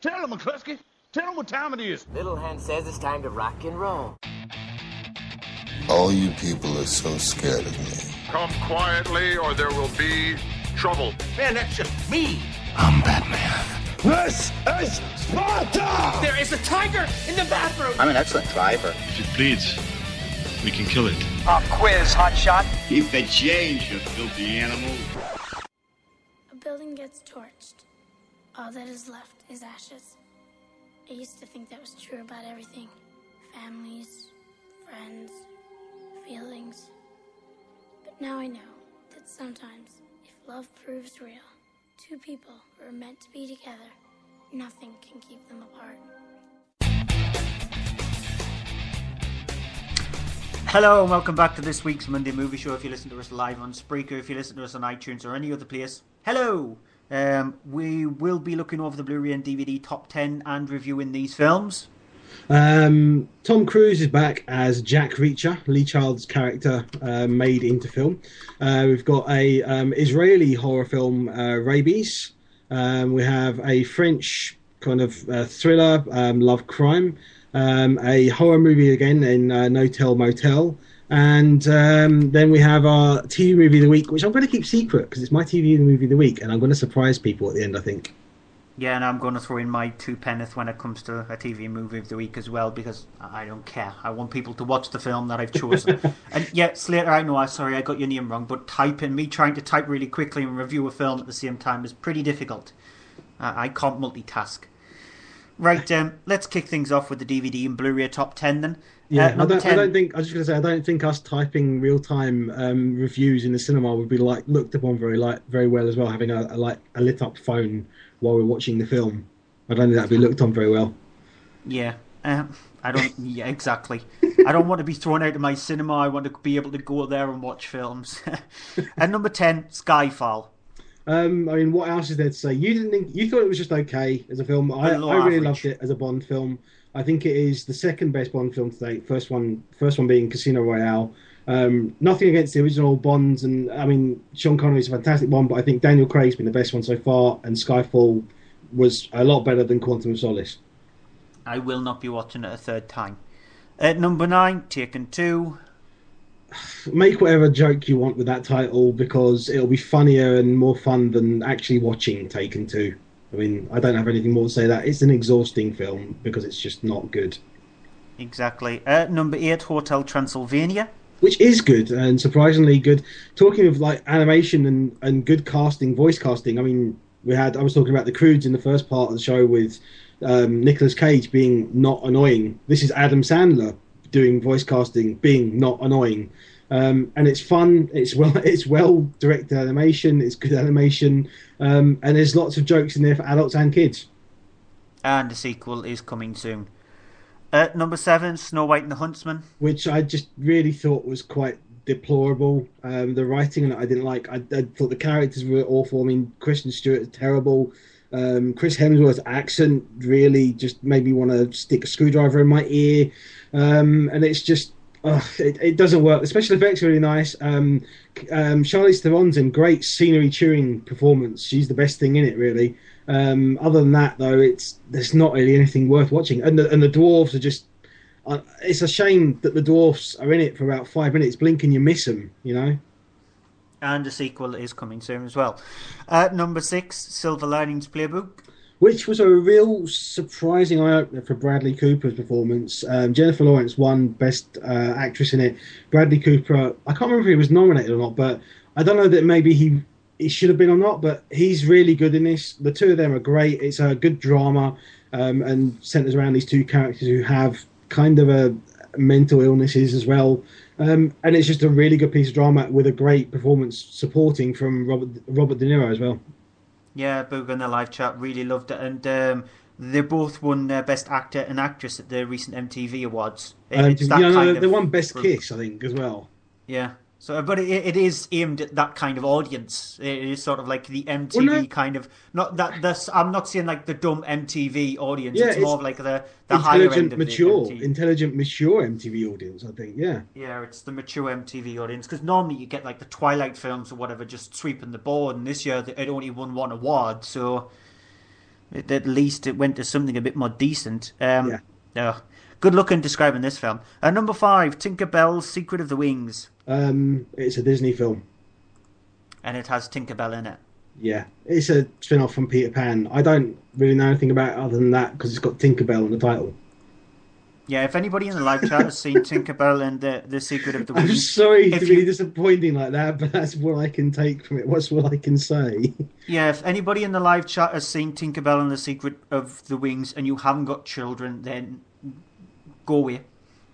Tell him, McCluskey. Tell him what time it is. Little Hen says it's time to rock and roll. All you people are so scared of me. Come quietly or there will be trouble. Man, that's just me. I'm Batman. This is Sparta! There is a tiger in the bathroom. I'm an excellent driver. If it bleeds, we can kill it. Pop quiz, hotshot. Keep the change, you filthy animal. A building gets torched. All that is left is ashes. I used to think that was true about everything. Families, friends, feelings. But now I know that sometimes, if love proves real, two people who are meant to be together, nothing can keep them apart. Hello and welcome back to this week's Monday Movie Show. If you listen to us live on Spreaker, if you listen to us on iTunes or any other place, hello! We will be looking over the Blu-ray and DVD top 10 and reviewing these films. Tom Cruise is back as Jack Reacher, Lee Child's character, made into film. We've got a Israeli horror film, Rabies. We have a French kind of thriller, love crime. A horror movie again in Motel. And then we have our TV movie of the week, which I'm going to keep secret because it's my TV movie of the week, and I'm going to surprise people at the end, I think. Yeah, and I'm going to throw in my 2 penneth when it comes to a TV movie of the week as well, because I don't care. I want people to watch the film that I've chosen. And yeah, Slater, I know, sorry, I got your name wrong, but me trying to type really quickly and review a film at the same time is pretty difficult. I can't multitask. Right, let's kick things off with the DVD and Blu-ray top 10 then. Yeah, I was just going to say, I don't think us typing real-time reviews in the cinema would be looked upon very well as well, having a lit-up phone while we're watching the film. I don't think that'd be looked on very well. Yeah, yeah, exactly. I don't want to be thrown out of my cinema. I want to be able to go there and watch films. And number 10, Skyfall. I mean, what else is there to say? You thought it was just okay as a film. I really loved it as a Bond film. I think it is the second best Bond film to date. First one being Casino Royale. Nothing against the original Bonds, and I mean, Sean Connery's a fantastic Bond, but I think Daniel Craig's been the best one so far, and Skyfall was a lot better than Quantum of Solace. I will not be watching it a third time. At number 9, Taken 2. Make whatever joke you want with that title, because it'll be funnier and more fun than actually watching Taken 2. I mean, I don't have anything more to say. That it's an exhausting film because it's just not good. Exactly. Number 8, Hotel Transylvania, which is good and surprisingly good. Talking of like animation and good casting, voice casting. I mean, I was talking about the Croods in the first part of the show with Nicolas Cage being not annoying. This is Adam Sandler doing voice casting, being not annoying. And it's fun. It's well directed animation. It's good animation, and there's lots of jokes in there for adults and kids. And the sequel is coming soon. Number 7, Snow White and the Huntsman, which I just really thought was quite deplorable. The writing in it I didn't like. I thought the characters were awful. I mean, Kristen Stewart is terrible. Chris Hemsworth's accent really just made me want to stick a screwdriver in my ear, and it's just. It doesn't work. The special effects are really nice. Charlize Theron's in great scenery chewing performance. She's the best thing in it, really. Other than that, though, there's not really anything worth watching. And the dwarves are just. It's a shame that the dwarfs are in it for about 5 minutes. Blink and you miss them, you know. And the sequel is coming soon as well. Number 6, Silver Linings Playbook, which was a real surprising eye-opener for Bradley Cooper's performance. Jennifer Lawrence won Best Actress in it. Bradley Cooper, I can't remember if he was nominated or not, but I don't know that maybe he should have been or not, but he's really good in this. The two of them are great. It's a good drama and centres around these two characters who have kind of a mental illnesses as well. And it's just a really good piece of drama with a great performance supporting from Robert De Niro as well. Yeah, Boog in the live chat really loved it, and they both won Best Actor and Actress at the recent MTV Awards. They won Best Kiss, I think, as well. Yeah, so but it is aimed at that kind of audience. It is sort of like the MTV kind of I'm not saying like the dumb MTV audience. Yeah, it's more of like the higher end of intelligent, mature MTV audience. I think. Yeah. Yeah, it's the mature MTV audience, because normally you get like the Twilight films or whatever just sweeping the board, and this year it only won 1 award, so At least it went to something a bit more decent. Good luck in describing this film. Number 5, Tinkerbell's Secret of the Wings. It's a Disney film. And it has Tinkerbell in it. Yeah, it's a spin-off from Peter Pan. I don't really know anything about it other than that because it's got Tinkerbell in the title. Yeah, if anybody in the live chat has seen Tinkerbell and the Secret of the Wings... I'm sorry to be disappointing like that, but that's what I can take from it. What's what I can say? Yeah, if anybody in the live chat has seen Tinkerbell and the Secret of the Wings and you haven't got children, then go away.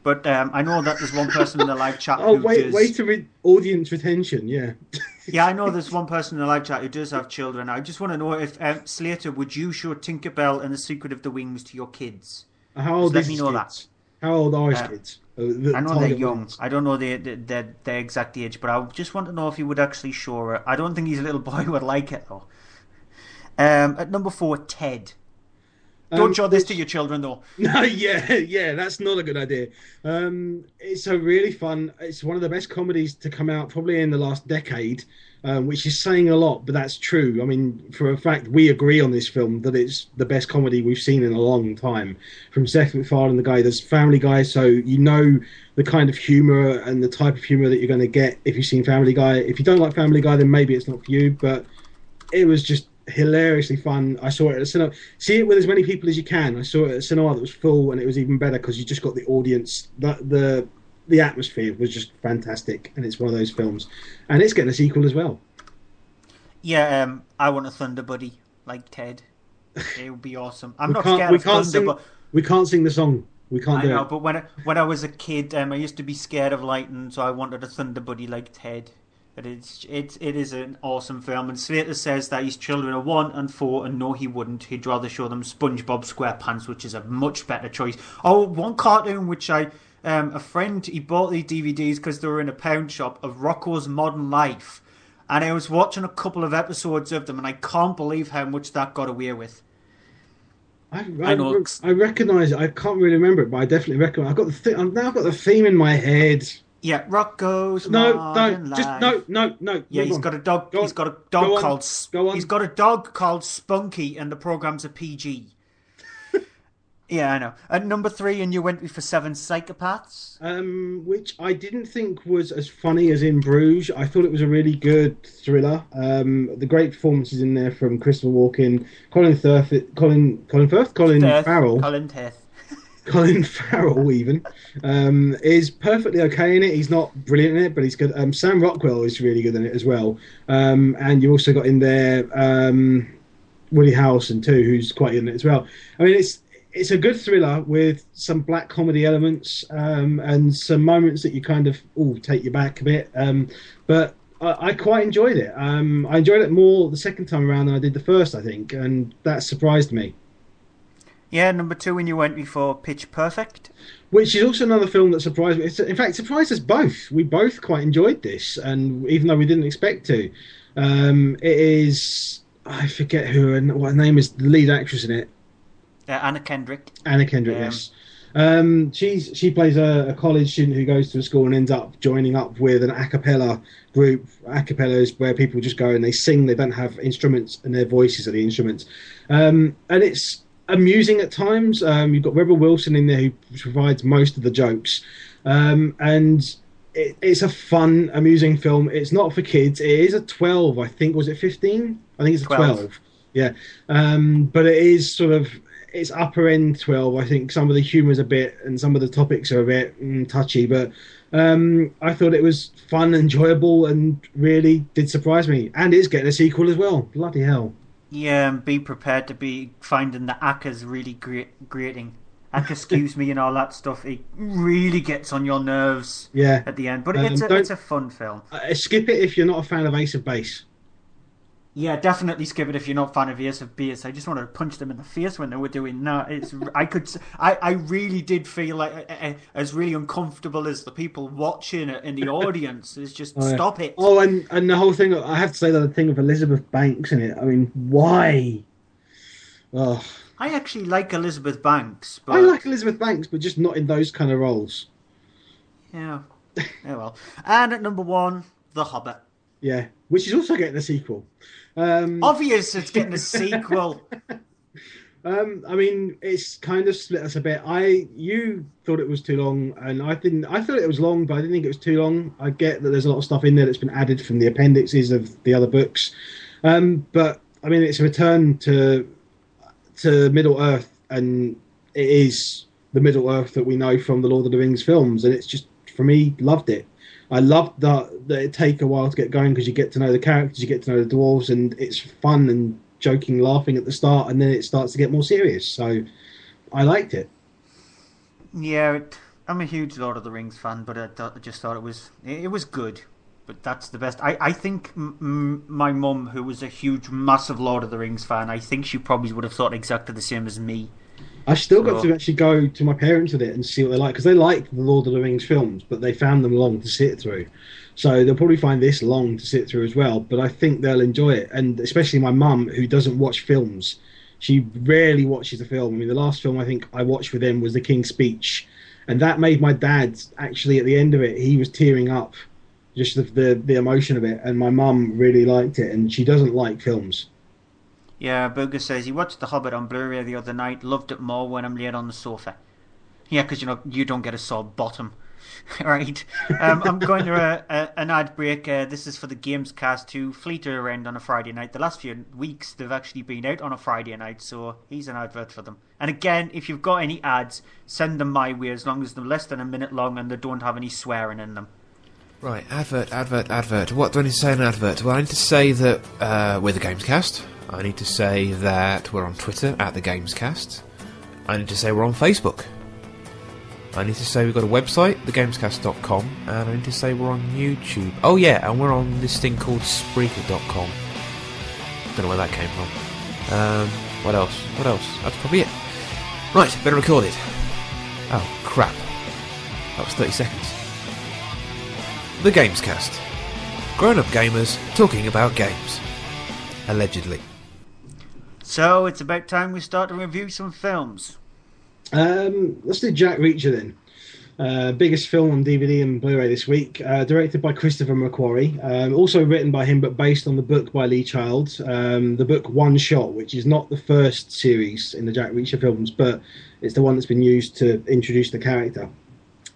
But I know that there's one person in the live chat who does... wait to audience retention, yeah. Yeah, I know there's one person in the live chat who does have children. I just want to know if, Slater, would you show Tinkerbell and the Secret of the Wings to your kids? How old let me know kids? That. How old are his kids? I know they're young. I don't know their exact age, but I just want to know if he would actually show her. I don't think his little boy would like it, though. At number 4, Ted. Don't show this to your children, though. No, yeah, that's not a good idea. It's a really fun... It's one of the best comedies to come out probably in the last decade, which is saying a lot, but that's true. I mean, for a fact, we agree on this film that it's the best comedy we've seen in a long time. From Seth MacFarlane, the guy, there's Family Guy, so you know the kind of humour and the type of humour that you're going to get if you've seen Family Guy. If you don't like Family Guy, then maybe it's not for you, but it was just hilariously fun. I saw it at a cinema. See it with as many people as you can. I saw it at a cinema that was full, and it was even better because you just got the audience. The atmosphere was just fantastic, and it's one of those films, and it's getting a sequel as well. Yeah, I want a Thunder Buddy like Ted. It would be awesome. I'm not scared of thunder, but we can't sing the song. We can't do it. I know, but when I was a kid, I used to be scared of lightning, so I wanted a Thunder Buddy like Ted. But it is an awesome film, and Slater says that his children are 1 and 4, and no, he wouldn't. He'd rather show them SpongeBob SquarePants, which is a much better choice. Oh, one cartoon which a friend, he bought these DVDs because they were in a pound shop of Rocko's Modern Life, and I was watching a couple of episodes of them, and I can't believe how much that got away with. I recognise it. I can't really remember it, but I definitely recognise. I've now got the theme in my head. Yeah, Rocko's Modern Life. No. Yeah, he's got a dog. He's got a dog called. He's got a dog called Spunky, and the program's a PG. Yeah, I know. At number 3, and you went for 7 Psychopaths, which I didn't think was as funny as In Bruges. I thought it was a really good thriller. The great performances in there from Christopher Walken, Colin Farrell even is perfectly okay in it. He's not brilliant in it, but he's good. Sam Rockwell is really good in it as well. And you've also got in there Woody Harrelson too, who's quite in it as well. I mean, it's a good thriller with some black comedy elements and some moments that you kind of take you back a bit. But I quite enjoyed it. I enjoyed it more the second time around than I did the first, I think, and that surprised me. Yeah, number 2 when you went before Pitch Perfect. Which is also another film that surprised me. In fact, surprised us both. We both quite enjoyed this, and even though we didn't expect to. It is... I forget what her name is, the lead actress in it. Anna Kendrick. Yes. She plays a college student who goes to a school and ends up joining up with an a cappella group. A cappella is where people just go and they sing. They don't have instruments, and their voices are the instruments. And it's amusing at times. You've got Rebel Wilson in there who provides most of the jokes. And it's a fun, amusing film. It's not for kids. It is a 12, I think. Was it 15? I think it's a 12. Yeah. But it is sort of... It's upper end 12. I think some of the humour's a bit, and some of the topics are a bit touchy, but I thought it was fun, enjoyable, and really did surprise me. And it's getting a sequel as well. Bloody hell. Yeah, and be prepared to be finding the actors really grating. Excuse me and all that stuff. It really gets on your nerves at the end. But it's a fun film. Skip it if you're not a fan of Ace of Base. Yeah, definitely skip it if you're not a fan of Ace of Base. I just wanted to punch them in the face when they were doing that. I really did feel like as really uncomfortable as the people watching it in the audience. Is just stop it. Oh, and the whole thing. I have to say that the thing of Elizabeth Banks in it. I mean, why? Oh. I actually like Elizabeth Banks. But... I like Elizabeth Banks, but just not in those kind of roles. Yeah. Yeah, well. And at number 1, The Hobbit. Yeah, which is also getting a sequel. Obvious it's getting a sequel. I mean, it's kind of split us a bit. You thought it was too long, and I didn't. I thought it was long, but I didn't think it was too long. I get that there's a lot of stuff in there that's been added from the appendices of the other books, but I mean, it's a return to Middle Earth, and it is the Middle Earth that we know from the Lord of the Rings films, and it's just, for me, loved it. I loved that it take a while to get going because you get to know the characters, you get to know the dwarves, and it's fun and joking, laughing at the start, and then it starts to get more serious. So I liked it. Yeah, I'm a huge Lord of the Rings fan, but I just thought it was good. But that's the best. I think my mum, who was a huge, massive Lord of the Rings fan, I think she probably would have thought exactly the same as me. I still got to actually go to my parents with it and see what they like, because they liked the Lord of the Rings films, but they found them long to sit through. So they'll probably find this long to sit through as well, but I think they'll enjoy it. And especially my mum, who doesn't watch films. She rarely watches a film. I mean, the last film I think I watched with him was The King's Speech, and that made my dad, actually, at the end of it, he was tearing up, just the emotion of it, and my mum really liked it, and she doesn't like films. Yeah, Booger says he watched The Hobbit on Blu-ray the other night, loved it more when I'm laid on the sofa. Yeah, because you don't get a sore bottom. Right. I'm going to an ad break. This is for the Gamescast to fleeter around on a Friday night. The last few weeks they've actually been out on a Friday night, so here's an advert for them. And again, if you've got any ads, send them my way, as long as they're less than a minute long and they don't have any swearing in them. Right, advert. What do I need to say in an advert? Well, I need to say that we're the Gamescast. I need to say that we're on Twitter at the Gamescast. I need to say we're on Facebook. I need to say we've got a website, thegamescast.com, and I need to say we're on YouTube. Oh yeah, and we're on this thing called Spreaker.com. Don't know where that came from. What else? That's probably it. Right, better record it. Oh, crap. That was 30 seconds. The Gamescast. Grown-up gamers talking about games. Allegedly. So, it's about time we start to review some films. Let's do Jack Reacher then. Biggest film on DVD and Blu-ray this week. Directed by Christopher McQuarrie. Also written by him, but based on the book by Lee Childs. The book One Shot, which is not the first series in the Jack Reacher films, but it's the one that's been used to introduce the character.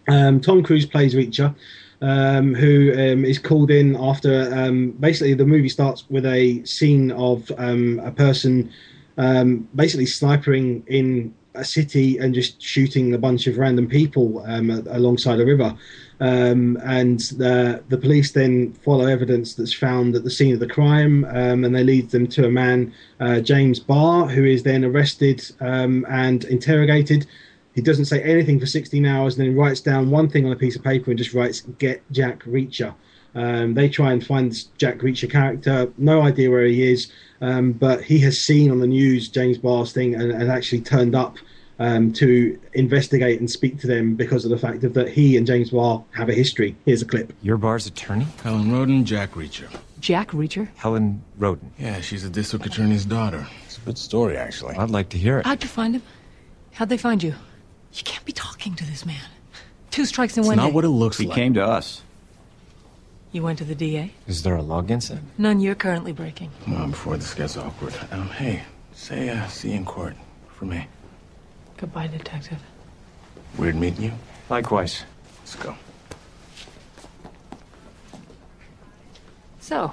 Tom Cruise plays Reacher, who is called in after... basically, the movie starts with a scene of a person basically snipering in a city and just shooting a bunch of random people alongside a river. And the police then follow evidence that's found at the scene of the crime, and they lead them to a man, James Barr, who is then arrested and interrogated. He doesn't say anything for 16 hours and then writes down one thing on a piece of paper and just writes, "Get Jack Reacher." They try and find this Jack Reacher character, no idea where he is, but he has seen on the news James Barr's thing and actually turned up to investigate and speak to them because of the fact that he and James Barr have a history. Here's a clip. You're Barr's attorney? Helen Roden, Jack Reacher. Jack Reacher? Helen Roden. Yeah, she's a district attorney's daughter. It's a good story, actually. I'd like to hear it. How'd you find him? How'd they find you? You can't be talking to this man. 2 strikes in It's one day. not what it looks He like. came to us. You went to the DA? Is there a law against it? None you're currently breaking. Come on, before this gets awkward. Hey, say, see you in court for me. Goodbye, detective. Weird meeting you. Likewise. Let's go. So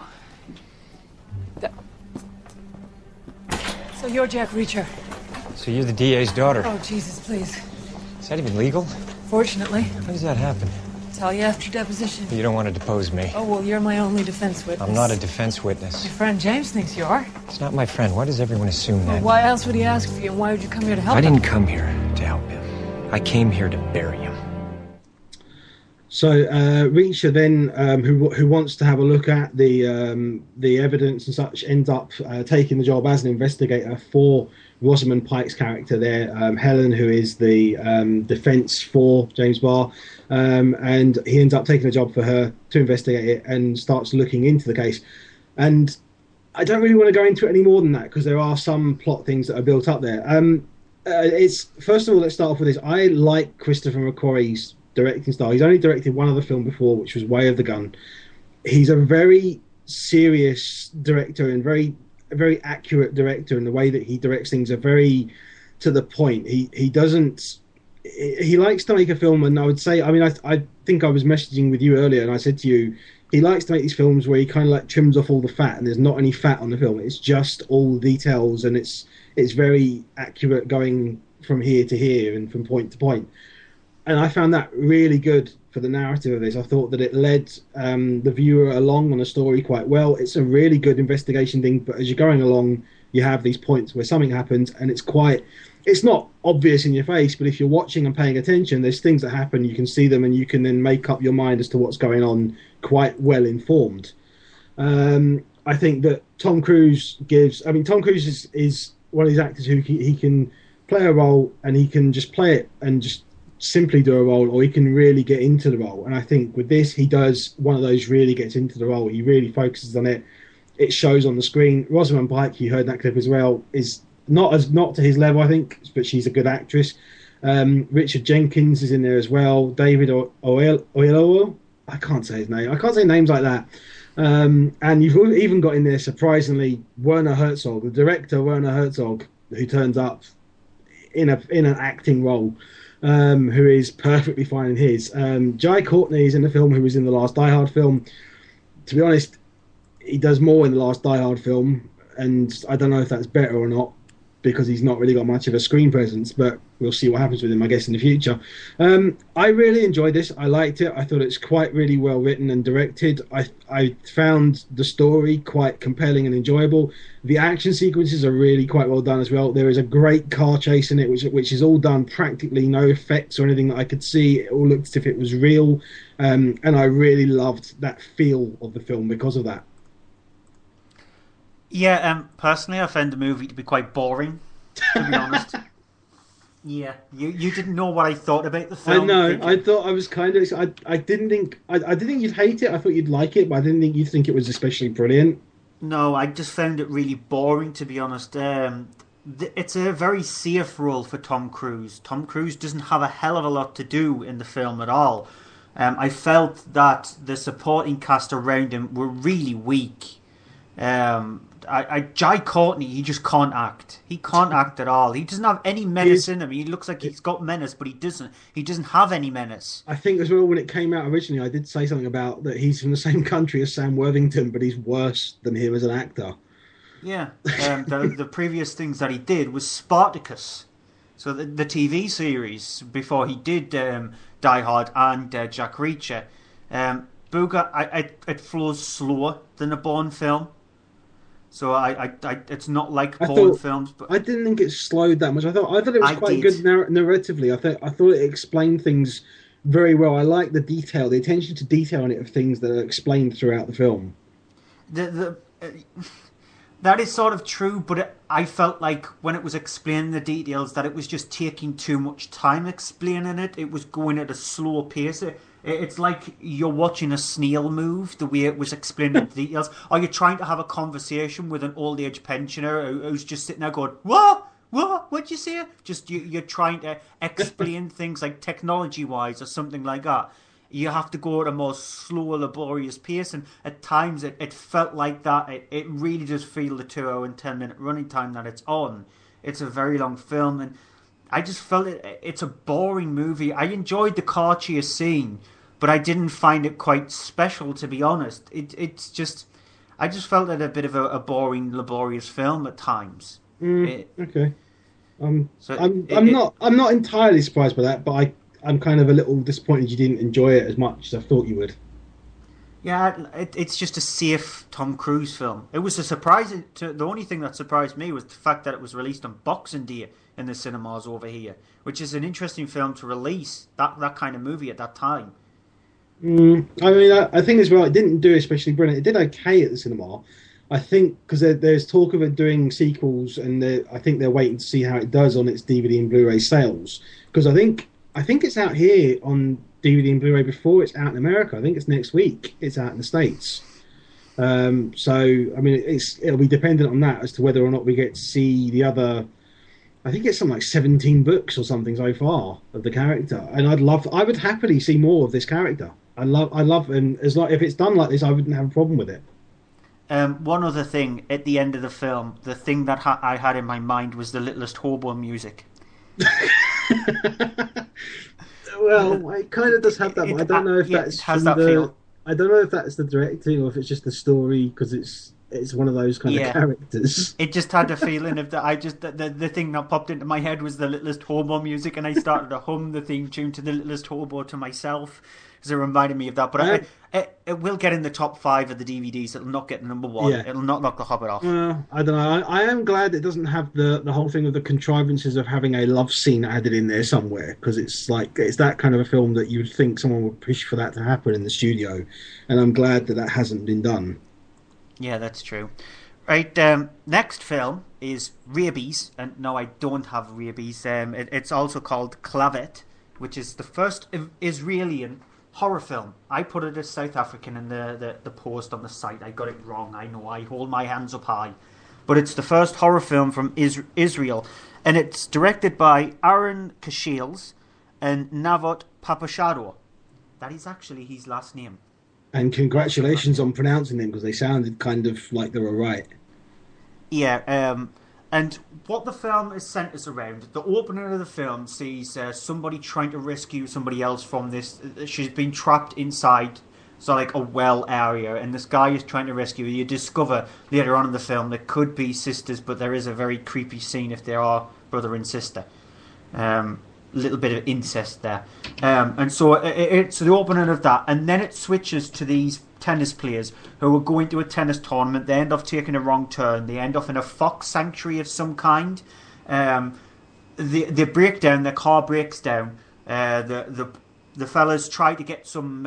you're Jack Reacher. So you're the DA's daughter. Oh, Jesus, please. Is that even legal? Fortunately. How does that happen? Tell you after deposition. You don't want to depose me. Oh, well, you're my only defense witness. I'm not a defense witness. Your friend James thinks you are. It's not my friend. Why does everyone assume Well, that? why else would he ask for you, and why would you come here to help I him? didn't come here to help him. I came here to bury him. So Reacher then, who wants to have a look at the evidence and such, ends up taking the job as an investigator for Rosamund Pike's character there, Helen, who is the defence for James Barr, and he ends up taking a job for her to investigate it and starts looking into the case. And I don't really want to go into it any more than that because there are some plot things that are built up there. It's first of all, let's start off with this. I like Christopher McQuarrie's directing style. He's only directed one other film before, which was Way of the Gun. He's a very serious director and very a very accurate director, and the way that he directs things are very to the point. He doesn't. He likes to make a film, and I would say, I mean, I think I was messaging with you earlier, and I said to you, he likes to make these films where he kind of like trims off all the fat, and there's not any fat on the film. It's just all the details, and it's very accurate, going from here to here and from point to point. And I found that really good for the narrative of this. I thought that it led the viewer along on a story quite well. It's a really good investigation thing, but as you're going along, you have these points where something happens, and it's not obvious in your face, but if you're watching and paying attention, there's things that happen, you can see them, and you can then make up your mind as to what's going on, quite well informed. I think that Tom Cruise is one of these actors who he can play a role, and he can just play it and just simply do a role, or he can really get into the role. And I think with this, he does one of those, really gets into the role. He really focuses on it. It shows on the screen. Rosamund Pike, you heard that clip as well, is not to his level, I think, but she's a good actress. Richard Jenkins is in there as well. David Oyelowo, I can't say his name. I can't say names like that. And you've even got in there, surprisingly, Werner Herzog, the director Werner Herzog, who turns up in an acting role, who is perfectly fine in his. Jai Courtney is in the film, who was in the last Die Hard film. To be honest, he does more in the last Die Hard film, and I don't know if that's better or not, because he's not really got much of a screen presence, but we'll see what happens with him, I guess, in the future. I really enjoyed this. I liked it. I thought it's quite really well written and directed. I found the story quite compelling and enjoyable. The action sequences are really quite well done as well. There is a great car chase in it, which is all done practically, no effects or anything that I could see. It all looked as if it was real, and I really loved that feel of the film because of that. Yeah, personally, I found the movie to be quite boring, to be honest. Yeah, you didn't know what I thought about the film. I know. I thought I was kind of. I didn't think you'd hate it. I thought you'd like it, but I didn't think you'd think it was especially brilliant. No, I just found it really boring, to be honest. It's a very safe role for Tom Cruise. Tom Cruise doesn't have a hell of a lot to do in the film at all. I felt that the supporting cast around him were really weak. Jai Courtney, he just can't act. He can't act at all. He doesn't have any menace in him. He looks like he's got menace, but he doesn't. He doesn't have any menace. I think as well, when it came out originally, I did say something about that he's from the same country as Sam Worthington, but he's worse than him as an actor. Yeah. The previous things that he did was Spartacus. So the TV series before he did Die Hard and Jack Reacher. Booger, it flows slower than a Bourne film. So it's not like Bourne films, but I didn't think it slowed that much. I thought it was quite good narratively. I thought it explained things very well. I like the detail, the attention to detail in it of things that are explained throughout the film. That is sort of true, but I felt like when it was explaining the details that it was just taking too much time explaining it. It was going at a slow pace. It's like you're watching a snail move, the way it was explaining the details. Or you're trying to have a conversation with an old-age pensioner who's just sitting there going, What? What'd you say? Just you're trying to explain things like technology-wise or something like that. You have to go at a more slow, laborious pace, and at times it felt like that. It really does feel the 2 hour and 10 minute running time that it's on. It's a very long film, and I just felt it's a boring movie. I enjoyed the car chase scene, but I didn't find it quite special, to be honest. I just felt it a bit of a boring, laborious film at times. Okay. I'm not entirely surprised by that, but I'm kind of a little disappointed you didn't enjoy it as much as I thought you would. Yeah, it's just a safe Tom Cruise film. It was the only thing that surprised me was the fact that it was released on Boxing Day in the cinemas over here, which is an interesting film to release, that kind of movie at that time. I mean, I think as well, it didn't do especially brilliant. It did okay at the cinema. I think because there's talk of it doing sequels, and I think they're waiting to see how it does on its DVD and Blu-ray sales. Because I think it's out here on DVD and Blu-ray before it's out in America. I think it's next week. It's out in the States. So I mean, it'll be dependent on that as to whether or not we get to see the other. I think it's something like 17 books or something so far of the character, and I would happily see more of this character. I love, and if it's done like this, I wouldn't have a problem with it. One other thing at the end of the film, the thing that I had in my mind was the Littlest Hobo music. Well, it kind of does have that, but I don't know if that's from the. I don't know if that's the directing or if it's just the story, because it's one of those kind of characters. It just had a feeling of that. The thing that popped into my head was the Littlest Hobo music, and I started to hum the theme tune to the Littlest Hobo to myself because it reminded me of that. But it will get in the top 5 of the DVDs. It'll not get number 1. Yeah. It'll not knock The Hobbit off. I don't know. I am glad it doesn't have the whole thing of the contrivances of having a love scene added in there somewhere, because it's that kind of a film that you would think someone would push for that to happen in the studio, and I'm glad that hasn't been done. Yeah, that's true. Right, next film is Rabies, and no, I don't have Rabies. It's also called Clavet, which is the first Israeli horror film. I put it as South African in the post on the site. I got it wrong. I know. I hold my hands up high. But it's the first horror film from Israel, and it's directed by Aaron Kashils and Navot Papashador. That is actually his last name. And congratulations on pronouncing them, because they sounded kind of like they were right. Yeah, and what the film is centres around, the opening of the film sees somebody trying to rescue somebody else from this. She's been trapped inside, so like a well area, and this guy is trying to rescue her. You discover later on in the film they could be sisters, but there is a very creepy scene if they are brother and sister. Little bit of incest there, and so it's the opening of that, and then it switches to these tennis players who are going to a tennis tournament. They end up taking a wrong turn. They end up in a fox sanctuary of some kind. They break down. Their car breaks down. The fellas try to get some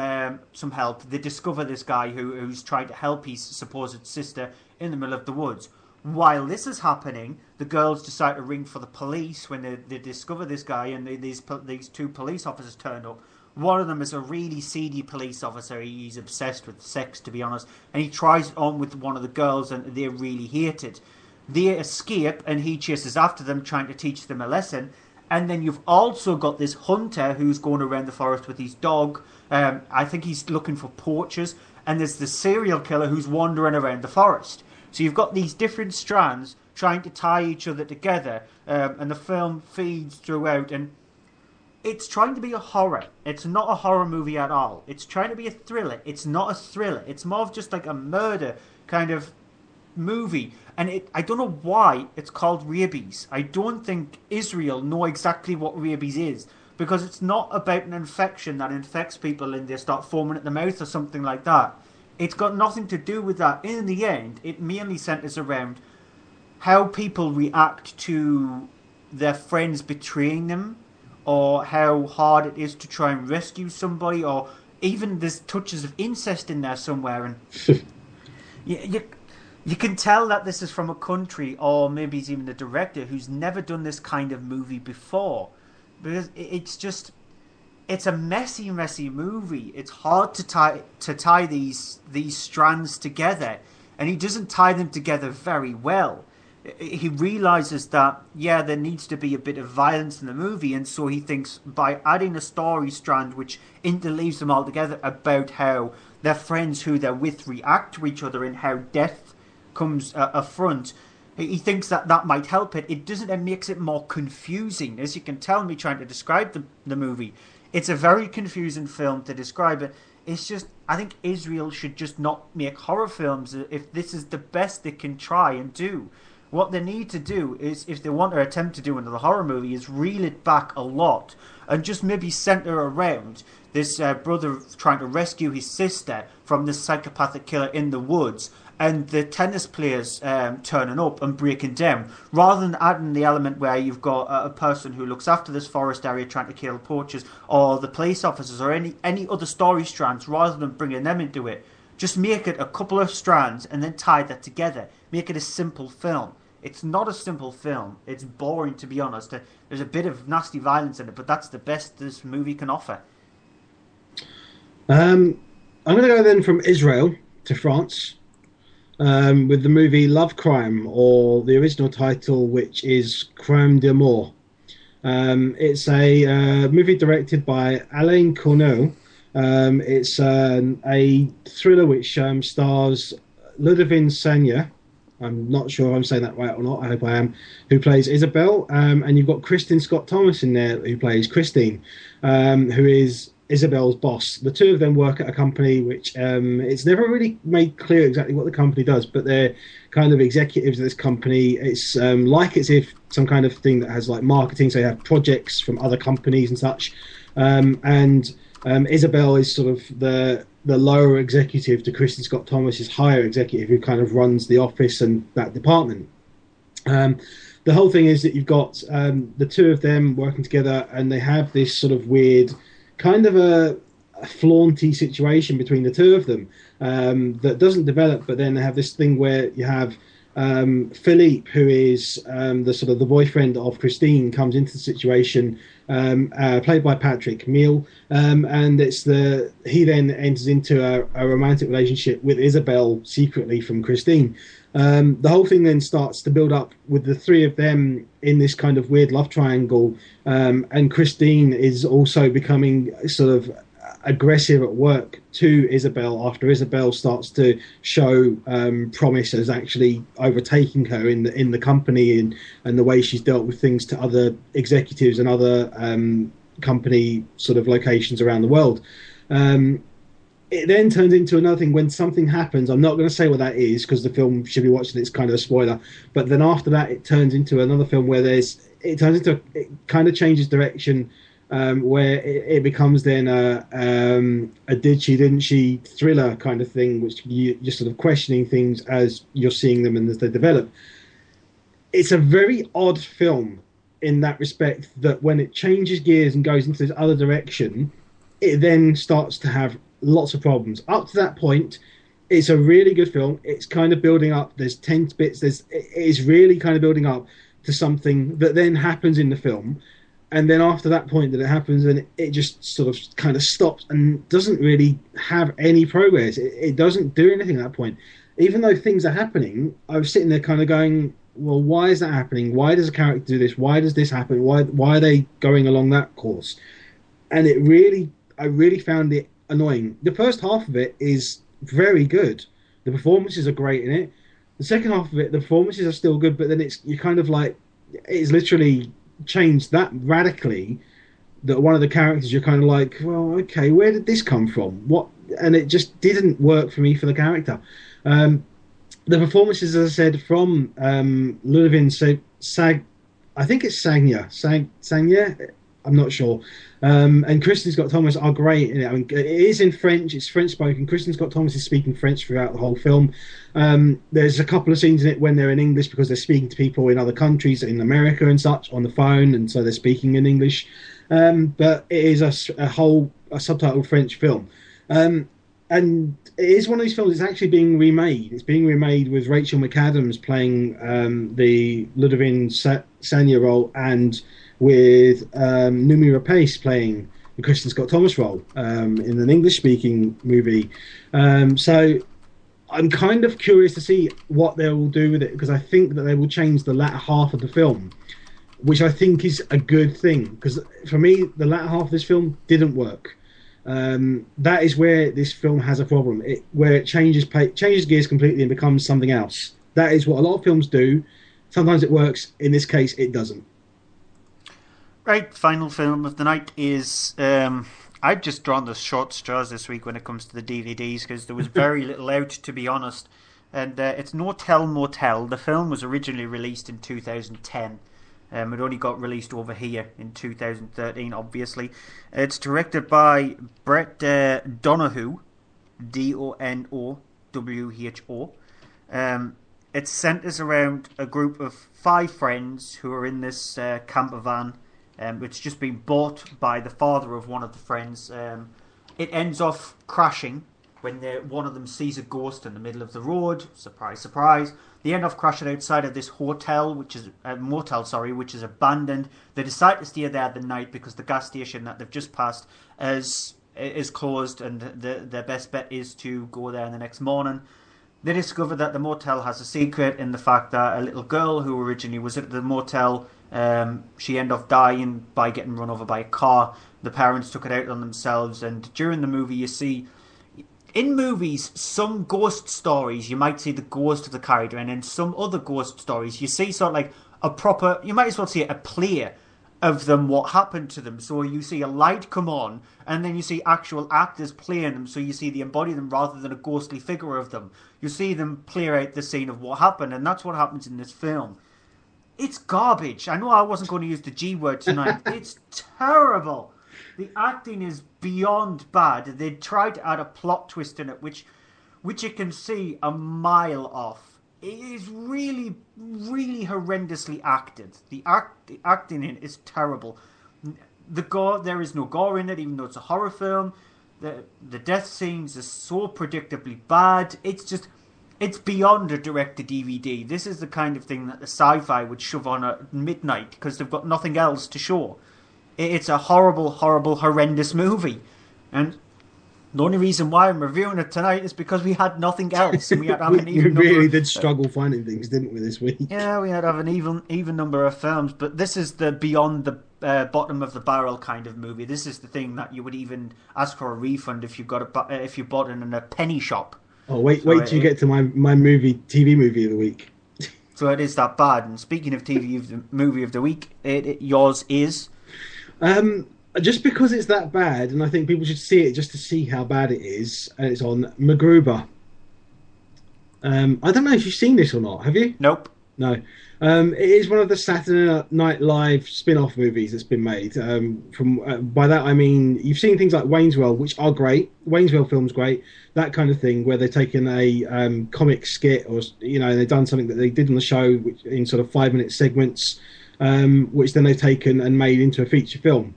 help. They discover this guy who's trying to help his supposed sister in the middle of the woods. While this is happening, the girls decide to ring for the police when they discover this guy, and these 2 police officers turn up. One of them is a really seedy police officer. He's obsessed with sex, to be honest, and he tries it on with one of the girls, and they really hate it. They escape, and he chases after them, trying to teach them a lesson. And then you've also got this hunter who's going around the forest with his dog. I think he's looking for poachers, and there's the serial killer who's wandering around the forest. So you've got these different strands trying to tie each other together, and the film feeds throughout, and it's trying to be a horror. It's not a horror movie at all. It's trying to be a thriller. It's not a thriller. It's more of just like a murder kind of movie, and I don't know why it's called Rabies. I don't think Israel know exactly what rabies is, because it's not about an infection that infects people and they start foaming at the mouth or something like that. It's got nothing to do with that. In the end, it mainly centres around how people react to their friends betraying them, or how hard it is to try and rescue somebody, or even there's touches of incest in there somewhere. And you can tell that this is from a country, or maybe it's even the director, who's never done this kind of movie before. Because it's a messy movie. It's hard to tie these strands together, and he doesn't tie them together very well. He realizes that there needs to be a bit of violence in the movie, and so he thinks by adding a story strand which interleaves them all together about how their friends who they're with react to each other and how death comes affront. He thinks that might help it. It doesn't. It makes it more confusing, as you can tell me trying to describe the movie. It's a very confusing film to describe it. It's just, I think Israel should just not make horror films if this is the best they can try and do. What they need to do is, if they want to attempt to do another horror movie, is reel it back a lot and just maybe centre around this brother trying to rescue his sister from this psychopathic killer in the woods, and the tennis players turning up and breaking down, rather than adding the element where you've got a person who looks after this forest area trying to kill poachers, or the police officers, or any other story strands, rather than bringing them into it. Just make it a couple of strands and then tie that together. Make it a simple film. It's not a simple film. It's boring, to be honest. There's a bit of nasty violence in it, but that's the best this movie can offer. I'm going to go then from Israel to France. With the movie Love Crime, or the original title, which is Crime d'Amour. It's a movie directed by Alain Corneau. It's a thriller which stars Ludovine Sanya. I'm not sure if I'm saying that right or not. I hope I am. Who plays Isabel? And you've got Kristen Scott Thomas in there who plays Christine, who is Isabel's boss. The two of them work at a company which it's never really made clear exactly what the company does, but they're kind of executives of this company. It's like as if some kind of thing that has like marketing, so you have projects from other companies and such. Isabel is sort of the lower executive to Kristen Scott Thomas's higher executive, who kind of runs the office and that department. The whole thing is that you've got the two of them working together, and they have this sort of weird, kind of a flaunty situation between the two of them that doesn't develop. But then they have this thing where you have Philippe, who is the sort of the boyfriend of Christine, comes into the situation, played by Patrick Meal, and he then enters into a romantic relationship with Isabel secretly from Christine. The whole thing then starts to build up with the three of them in this kind of weird love triangle, and Christine is also becoming sort of aggressive at work to Isabel after Isabel starts to show promise as actually overtaking her in the company and the way she's dealt with things to other executives and other company sort of locations around the world. It then turns into another thing when something happens. I'm not going to say what that is because the film should be watching. It's kind of a spoiler. But then after that, it turns into another film where it kind of changes direction, where it becomes then a did she, didn't she thriller kind of thing, which you're sort of questioning things as you're seeing them and as they develop. It's a very odd film in that respect, that when it changes gears and goes into this other direction, it then starts to have lots of problems. Up to that point, it's a really good film. It's kind of building up. There's tense bits. It is really kind of building up to something that then happens in the film. And then after that point that it happens, and it just sort of kind of stops and doesn't really have any progress. It doesn't do anything at that point. Even though things are happening, I was sitting there kind of going, well, why is that happening? Why does a character do this? Why does this happen? Why are they going along that course? And I really found it annoying. The first half of it is very good. The performances are great in it. The second half of it, the performances are still good, but then you're kind of like, it's literally changed that radically that one of the characters you're kind of like, well, okay, where did this come from? What? And it just didn't work for me for the character. The performances, as I said, from Ludovine I think it's Sanya. I'm not sure. And Kristen Scott Thomas are great in it. I mean, it is in French. It's French spoken. Kristen Scott Thomas is speaking French throughout the whole film. There's a couple of scenes in it when they're in English because they're speaking to people in other countries, in America and such, on the phone, and so they're speaking in English. But it is a subtitled French film. And it is one of these films that's actually being remade. It's being remade with Rachel McAdams playing the Ludovine Sanya role, and with Noomi Rapace playing the Kristen Scott Thomas role in an English-speaking movie. So I'm kind of curious to see what they will do with it, because I think that they will change the latter half of the film, which I think is a good thing, because for me, the latter half of this film didn't work. That is where this film has a problem, where it changes gears completely and becomes something else. That is what a lot of films do. Sometimes it works. In this case, it doesn't. Right, final film of the night is... I've just drawn the short straws this week when it comes to the DVDs, because there was very little out, to be honest. And it's Motel. The film was originally released in 2010. It only got released over here in 2013, obviously. It's directed by Brett Donohue, Donowho. It centres around a group of 5 friends who are in this camper van, which has just been bought by the father of one of the friends. It ends off crashing when one of them sees a ghost in the middle of the road. Surprise, surprise. They end off crashing outside of this motel, which is abandoned. They decide to stay there the night because the gas station that they've just passed is closed, and their best bet is to go there in the next morning. They discover that the motel has a secret in the fact that a little girl who originally was at the motel, she ended up dying by getting run over by a car. The parents took it out on themselves, and during the movie you see in movies, some ghost stories, you might see the ghost of the character, and in some other ghost stories, you see sort of like a proper, you might as well see a play of them, what happened to them. So you see a light come on, and then you see actual actors playing them, so you see the embody them rather than a ghostly figure of them. You see them play out the scene of what happened, and that's what happens in this film. It's garbage. I know I wasn't going to use the G word tonight. It's terrible. The acting is beyond bad. They tried to add a plot twist in it, which you can see a mile off. It is really, really horrendously acted. The acting in it is terrible. The gore, there is no gore in it, even though it's a horror film. The death scenes are so predictably bad. It's beyond a direct-to-DVD. This is the kind of thing that the sci-fi would shove on at midnight because they've got nothing else to show. It's a horrible, horrible, horrendous movie. And the only reason why I'm reviewing it tonight is because we had nothing else. And we had to have an even we really number did struggle finding things, didn't we, this week? Yeah, we had to have an even number of films. But this is the beyond the bottom of the barrel kind of movie. This is the thing that you would even ask for a refund if you bought it in a penny shop. Oh, wait till you get to my TV movie of the week. So it is that bad. And speaking of movie of the week, yours is... just because it's that bad, and I think people should see it just to see how bad it is, and it's on MacGruber. I don't know if you've seen this or not, have you? Nope. No. It is one of the Saturday Night Live spin-off movies that's been made. By that I mean, you've seen things like Wayne's World, which are great. Wayne's World film's great. That kind of thing, where they've taken a comic skit, or they've done something that they did on the show in sort of 5-minute segments, which then they've taken and made into a feature film.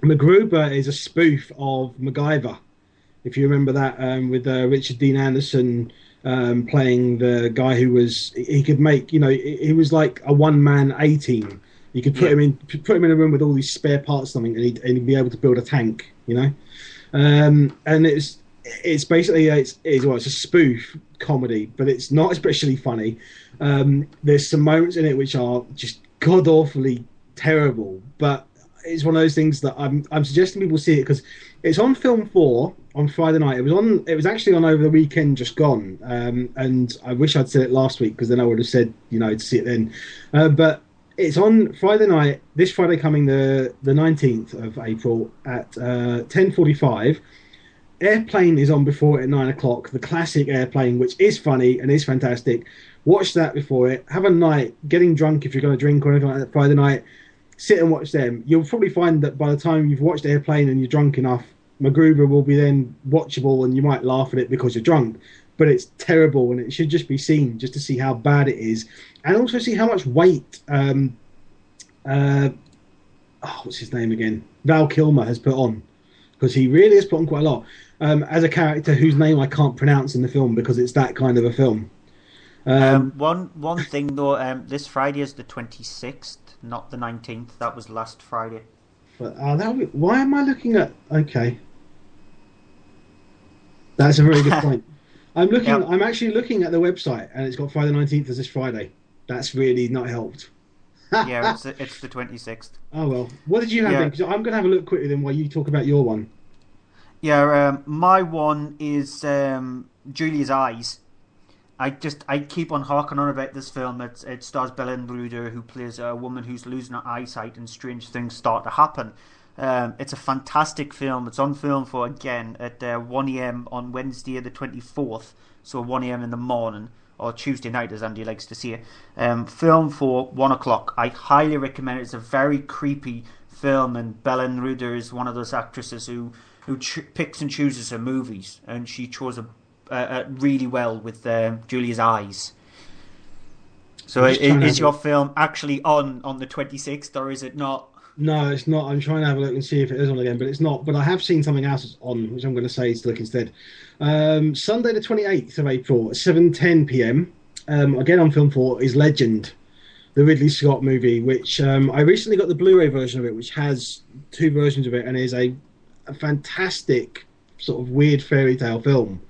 MacGruber is a spoof of MacGyver, if you remember that, with Richard Dean Anderson playing the guy he could make, he was like a one-man A-team. You could put him in a room with all these spare parts, or something, and he'd be able to build a tank, and it's basically it's a spoof comedy, but it's not especially funny. There's some moments in it which are just god-awfully terrible, but it's one of those things that I'm suggesting people see it because it's on Film 4 on Friday night. It was actually on over the weekend just gone, and I wish I'd said it last week because then I would have said to see it then. But it's on Friday night, this Friday coming the 19th of April at 10:45. Airplane is on before it at 9 o'clock. The classic Airplane, which is funny and is fantastic. Watch that before it. Have a night getting drunk if you're going to drink or anything like that Friday night. Sit and watch them. You'll probably find that by the time you've watched Airplane and you're drunk enough, MacGruber will be then watchable and you might laugh at it because you're drunk. But it's terrible and it should just be seen just to see how bad it is. And also see how much weight, what's his name again? Val Kilmer has put on. Because he really has put on quite a lot. As a character whose name I can't pronounce in the film because it's that kind of a film. One thing though, this Friday is the 26th, not the 19th. That was last Friday. But why am I looking at? Okay, that's a very good point. I'm actually looking at the website, and it's got Friday 19th as this Friday. That's really not helped. Yeah, it's the 26th. Oh well, what did you have then? Because I'm going to have a look quickly then while you talk about your one. Yeah, my one is Julia's Eyes. I keep on harking on about this film. It stars Belen Bruder, who plays a woman who's losing her eyesight and strange things start to happen. It's a fantastic film. It's on Film 4 again at 1 a.m. on Wednesday the 24th, so 1 a.m. in the morning, or Tuesday night as Andy likes to see it. Film 4, 1 o'clock. I highly recommend it. It's a very creepy film, and Belen Bruder is one of those actresses who picks and chooses her movies, and she chose really well with Julia's Eyes. So is your film actually on the 26th, or is it not? No, it's not. I'm trying to have a look and see if it is on again, but it's not. But I have seen something else on, which I'm going to say to look instead. Sunday the 28th of April at 7:10 p.m. Again on Film 4 is Legend, the Ridley Scott movie, which I recently got the Blu-ray version of it, which has 2 versions of it, and is a fantastic sort of weird fairy tale film.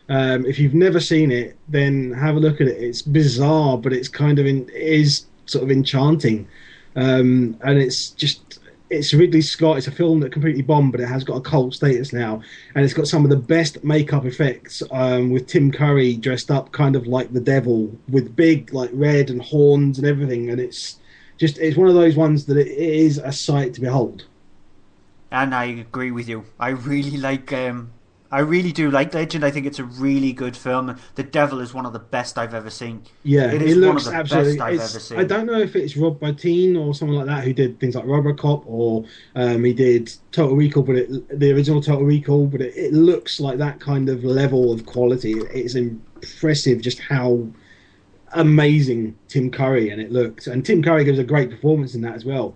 If you've never seen it, then have a look at it. It's bizarre, but it's kind of it is sort of enchanting, and it's just it's Ridley Scott. It's a film that completely bombed, but it has got a cult status now, and it's got some of the best makeup effects, with Tim Curry dressed up kind of like the devil with big like red and horns and everything, and it's one of those ones that it is a sight to behold. And I agree with you. I really do like Legend. I think it's a really good film. The Devil is one of the best I've ever seen. Yeah, it is looks one of the absolutely. best I've ever seen. I don't know if it's Rob Bottin or someone like that who did things like RoboCop, or he did Total Recall, but the original Total Recall. But it looks like that kind of level of quality. It's impressive just how amazing Tim Curry and it looks. And Tim Curry gives a great performance in that as well.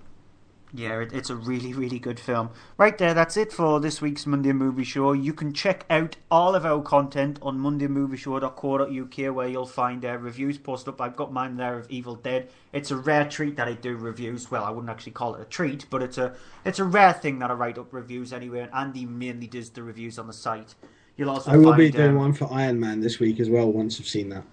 Yeah, it's a really, really good film. Right there, that's it for this week's Monday Movie Show. You can check out all of our content on mondaymovieshow.co.uk, where you'll find reviews posted up. I've got mine there of Evil Dead. It's a rare treat that I do reviews. Well, I wouldn't actually call it a treat, but it's a rare thing that I write up reviews anyway, and Andy mainly does the reviews on the site. You'll also I will be doing one for Iron Man this week as well, once I've seen that.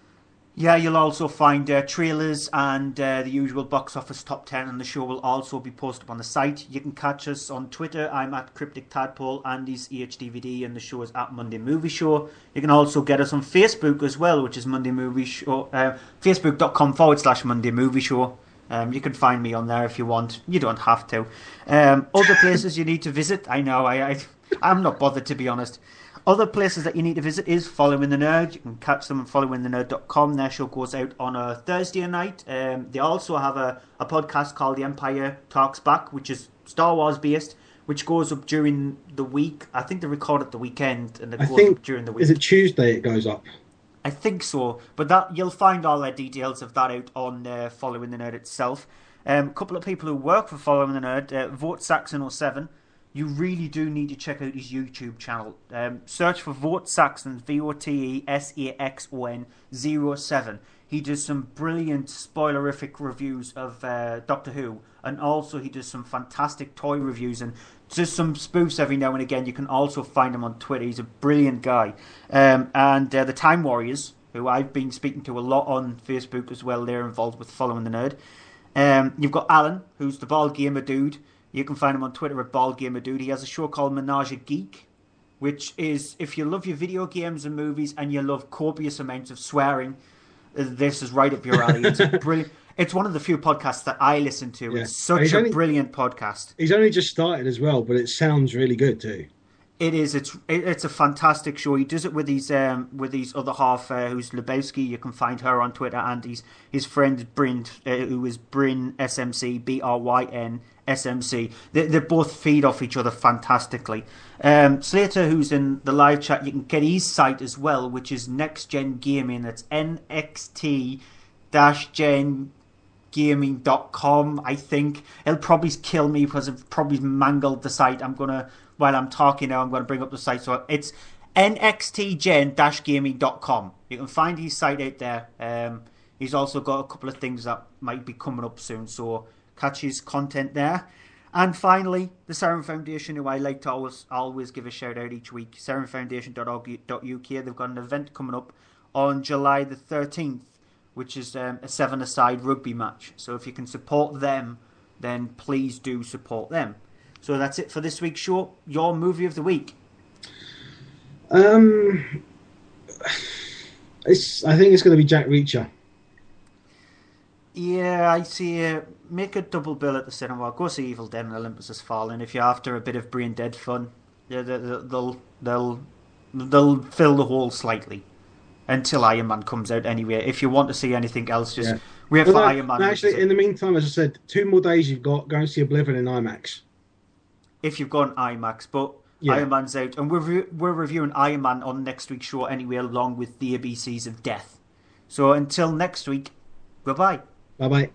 Yeah, you'll also find trailers and the usual box office top 10, and the show will also be posted up on the site. You can catch us on Twitter. I'm at Cryptic Tadpole, Andy's EHDVD, and the show is at Monday Movie Show. You can also get us on Facebook as well, which is Monday Movie Show, facebook.com/Monday Movie Show. You can find me on there if you want. You don't have to. Other places you need to visit. I know, I'm not bothered, to be honest. Other places that you need to visit is Following the Nerd. You can catch them on followingthenerd.com. Their show goes out on a Thursday night. They also have a podcast called The Empire Talks Back, which is Star Wars based, which goes up during the week. I think they record at the weekend, and it goes up during the week. Is it Tuesday it goes up? I think so. But that you'll find all the details of that out on Following the Nerd itself. A couple of people who work for Following the Nerd, Vote Saxon07. You really do need to check out his YouTube channel. Search for Vote Saxon, VOTESAXON07. He does some brilliant spoilerific reviews of Doctor Who, and also he does some fantastic toy reviews and just some spoofs every now and again. You can also find him on Twitter. He's a brilliant guy. And the Time Warriors, who I've been speaking to a lot on Facebook as well. They're involved with Following the Nerd. You've got Alan, who's the Bald Gamer Dude. You can find him on Twitter at Bald Gamer Dude. He has a show called Menage a Geek, which is, if you love your video games and movies and you love copious amounts of swearing, this is right up your alley. It's brilliant. It's one of the few podcasts that I listen to. Yeah. It's such a brilliant podcast. He's only just started as well, but it sounds really good too. It is. It's a fantastic show. He does it with his other half, who's Lebowski. You can find her on Twitter, and his friend Bryn, who is Bryn SMC, BRYN SMC. They both feed off each other fantastically. Slater, who's in the live chat, you can get his site as well, which is Next Gen Gaming. That's NXT-Gen.com. I think he'll probably kill me because I've probably mangled the site. While I'm talking now, I'm going to bring up the site. So it's nxtgen-gaming.com. You can find his site out there. He's also got a couple of things that might be coming up soon, so catch his content there. And finally, the Serum Foundation, who I like to always give a shout out each week, serumfoundation.org.uk. They've got an event coming up on July the 13th, which is a 7-a-side rugby match. So if you can support them, then please do support them. So that's it for this week's show. Your movie of the week. I think it's going to be Jack Reacher. Yeah, I see. Make a double bill at the cinema. Go see Evil Dead and Olympus Has Fallen. If you're after a bit of Brain Dead fun, yeah, they'll fill the hole slightly until Iron Man comes out. Anyway, if you want to see anything else, just wait for Iron Man. Actually, in the meantime, as I said, 2 more days you've got. Go and see Oblivion in IMAX. If you've got an IMAX, but Iron Man's out, and we're reviewing Iron Man on next week's show anyway, along with the ABCs of Death. So until next week, goodbye. Bye bye.